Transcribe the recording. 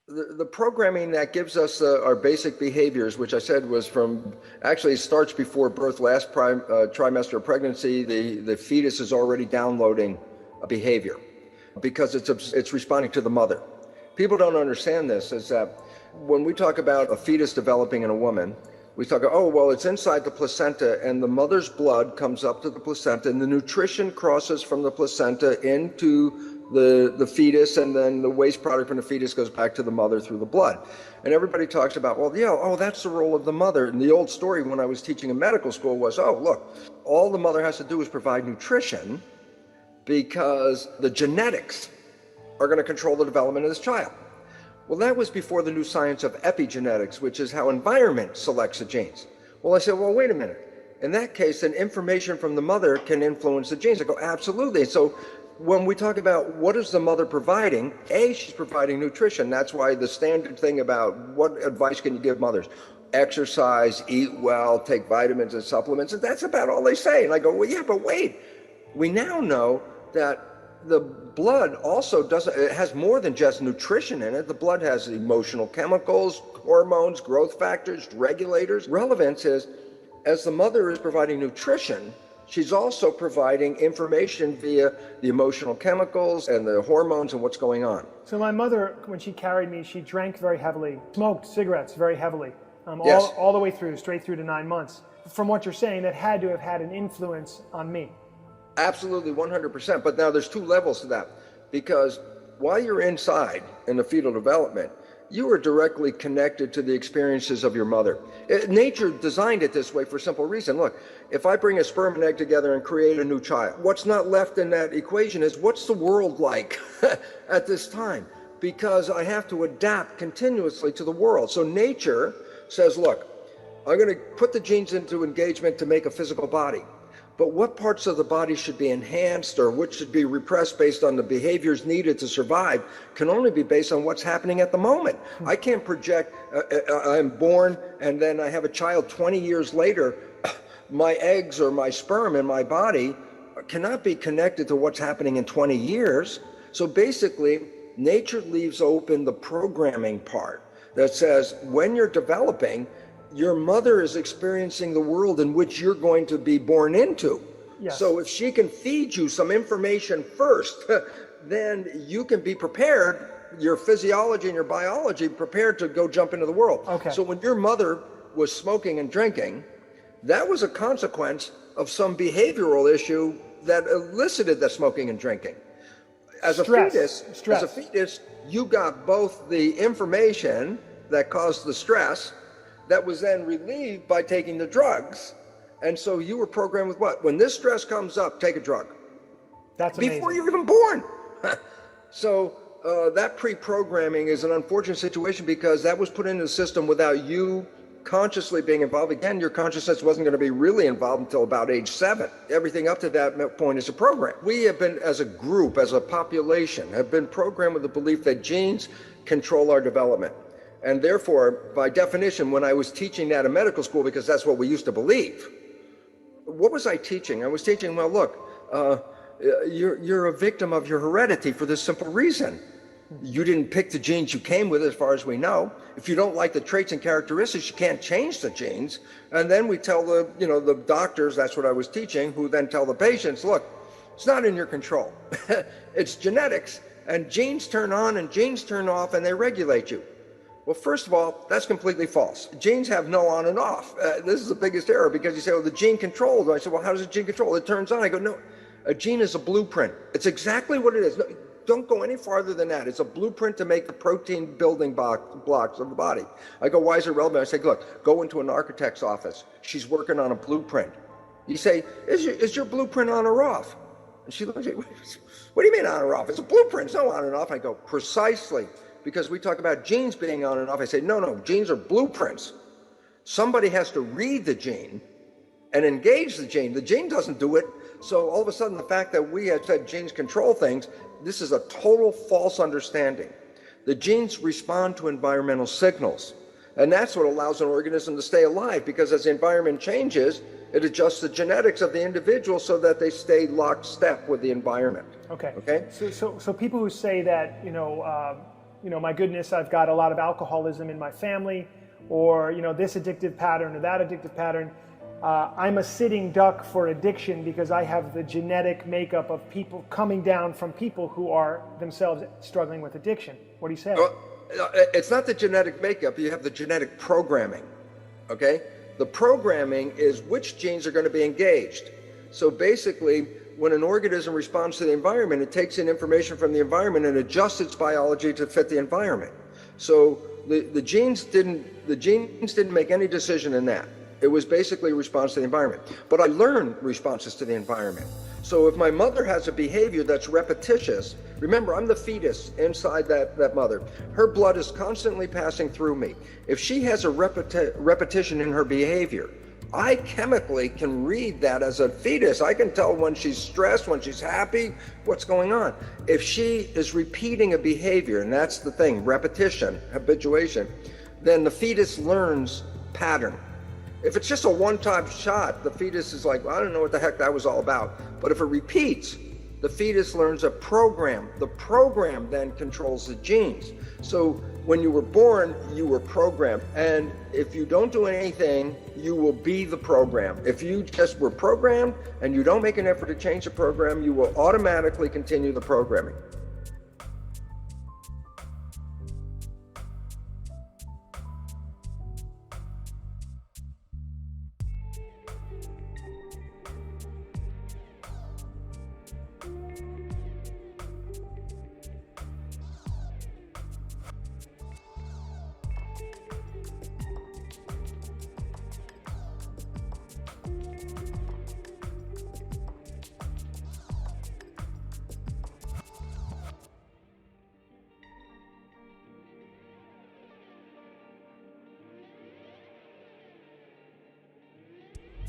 The programming that gives us our basic behaviors, which I said was from, actually it starts before birth, last trimester of pregnancy, the fetus is already downloading a behavior because it's responding to the mother. People don't understand this, is that when we talk about a fetus developing in a woman, we talk, oh, well, it's inside the placenta and the mother's blood comes up to the placenta and the nutrition crosses from the placenta into the fetus, and then the waste product from the fetus goes back to the mother through the blood. And everybody talks about, well, yeah, oh, that's the role of the mother. And the old story when I was teaching in medical school was, oh, look, all the mother has to do is provide nutrition because the genetics are going to control the development of this child. Well, that was before the new science of epigenetics, which is how environment selects the genes. Well, I said, well, wait a minute. In that case, then information from the mother can influence the genes. I go, absolutely. So when we talk about what is the mother providing, she's providing nutrition. That's why the standard thing about what advice can you give mothers? Exercise, eat well, take vitamins and supplements, and that's about all they say. And I go, well, yeah, but wait. We now know that the blood also it has more than just nutrition in it. The blood has emotional chemicals, hormones, growth factors, regulators. Relevance is, as the mother is providing nutrition, she's also providing information via the emotional chemicals and the hormones and what's going on. So my mother, when she carried me, she drank very heavily, smoked cigarettes very heavily, Yes. all the way through, straight through to 9 months. From what you're saying, that had to have had an influence on me. Absolutely, 100%. But now there's two levels to that, because while you're inside in the fetal development, you are directly connected to the experiences of your mother. Nature designed it this way for a simple reason. Look, if I bring a sperm and egg together and create a new child, what's not left in that equation is what's the world like at this time? Because I have to adapt continuously to the world. So nature says, look, I'm going to put the genes into engagement to make a physical body. But what parts of the body should be enhanced or which should be repressed based on the behaviors needed to survive can only be based on what's happening at the moment. I can't project, I'm born and then I have a child 20 years later. My eggs or my sperm in my body cannot be connected to what's happening in 20 years. So basically, nature leaves open the programming part that says when you're developing, your mother is experiencing the world in which you're going to be born into. Yes. So if she can feed you some information first, then you can be prepared, your physiology and your biology prepared to go jump into the world. Okay. So when your mother was smoking and drinking, that was a consequence of some behavioral issue that elicited the smoking and drinking. As a fetus, you got both the information that caused the stress that was then relieved by taking the drugs. And so you were programmed with what? When this stress comes up, take a drug. That's amazing. Before you're even born. So that pre-programming is an unfortunate situation because that was put into the system without you consciously being involved. Again, your consciousness wasn't going to be really involved until about age 7. Everything up to that point is a program. We have been, as a group, as a population, have been programmed with the belief that genes control our development. And therefore, by definition, when I was teaching that in medical school, because that's what we used to believe, what was I teaching? I was teaching, well, look, you're a victim of your heredity for this simple reason. You didn't pick the genes you came with, as far as we know. If you don't like the traits and characteristics, you can't change the genes. And then we tell the doctors, that's what I was teaching, who then tell the patients, look, it's not in your control. It's genetics, and genes turn on and genes turn off, and they regulate you. Well, first of all, that's completely false. Genes have no on and off. This is the biggest error because you say, well, the gene controls. I said, well, how does a gene control? It turns on. I go, no, a gene is a blueprint. It's exactly what it is. No, don't go any farther than that. It's a blueprint to make the protein building blocks of the body. I go, why is it relevant? I say, look, go into an architect's office. She's working on a blueprint. You say, is your blueprint on or off? And she looks at me, what do you mean on or off? It's a blueprint. It's no on and off. I go, precisely. Because we talk about genes being on and off. I say, no, genes are blueprints. Somebody has to read the gene and engage the gene. The gene doesn't do it. So all of a sudden, the fact that we had said genes control things, this is a total false understanding. The genes respond to environmental signals. And that's what allows an organism to stay alive, because as the environment changes, it adjusts the genetics of the individual so that they stay lockstep with the environment. Okay. Okay? So people who say that, my goodness, I've got a lot of alcoholism in my family, or, this addictive pattern or that addictive pattern. I'm a sitting duck for addiction because I have the genetic makeup of people coming down from people who are themselves struggling with addiction. What do you say? Well, it's not the genetic makeup, you have the genetic programming, okay? The programming is which genes are going to be engaged. So basically, when an organism responds to the environment, it takes in information from the environment and adjusts its biology to fit the environment. So the genes didn't make any decision in that. It was basically a response to the environment. But I learn responses to the environment. So if my mother has a behavior that's repetitious, remember, I'm the fetus inside that mother. Her blood is constantly passing through me. If she has a repetition in her behavior, I chemically can read that as a fetus. I can tell when she's stressed, when she's happy, what's going on. If she is repeating a behavior, and that's the thing, repetition, habituation, then the fetus learns pattern. If it's just a one-time shot, the fetus is like, well, I don't know what the heck that was all about. But if it repeats, the fetus learns a program. The program then controls the genes. So when you were born, you were programmed. And if you don't do anything, you will be the program. If you just were programmed and you don't make an effort to change the program, you will automatically continue the programming.